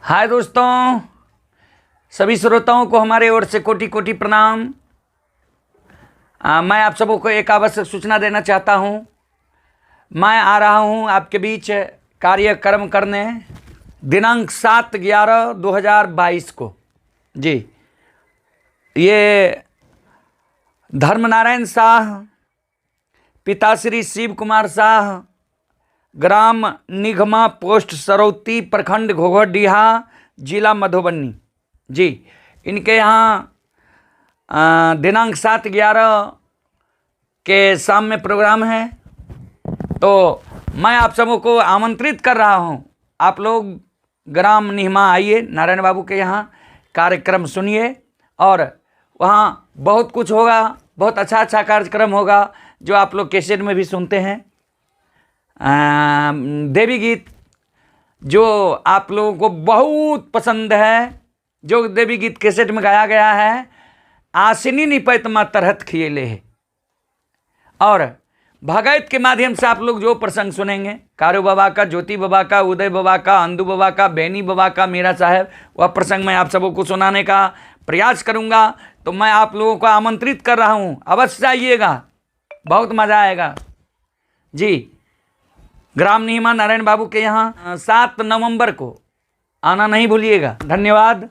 हाय दोस्तों, सभी श्रोताओं को हमारे ओर से कोटि कोटि प्रणाम। मैं आप सबों को एक आवश्यक सूचना देना चाहता हूं। मैं आ रहा हूं आपके बीच कार्यक्रम करने दिनांक 7/11/2022 को। जी, ये धर्मनारायण शाह, पिताश्री शिव कुमार शाह, ग्राम निगमा, पोस्ट सरौती, प्रखंड घोघरडीहा, जिला मधुबनी। जी, इनके यहाँ दिनांक 7/11 के शाम में प्रोग्राम है। तो मैं आप सबों को आमंत्रित कर रहा हूँ, आप लोग ग्राम निगमा आइए, नारायण बाबू के यहाँ कार्यक्रम सुनिए। और वहाँ बहुत कुछ होगा, बहुत अच्छा कार्यक्रम होगा जो आप लोग कैसेट में भी सुनते हैं। देवी गीत जो आप लोगों को बहुत पसंद है, जो देवी गीत कैसेट में गाया गया है, आसिनी निपैत मा तरहत खिएले है। और भगत के माध्यम से आप लोग जो प्रसंग सुनेंगे, कारू बाबा का, ज्योति बाबा का, उदय बाबा का, अंधु बाबा का, बेनी बाबा का, मीरा साहब, वह प्रसंग मैं आप सबों को सुनाने का प्रयास करूंगा। तो मैं आप लोगों को आमंत्रित कर रहा हूं, अवश्य आइएगा, बहुत मजा आएगा। जी, ग्राम निगमा नारायण बाबू के यहाँ 7 नवंबर को आना नहीं भूलिएगा। धन्यवाद।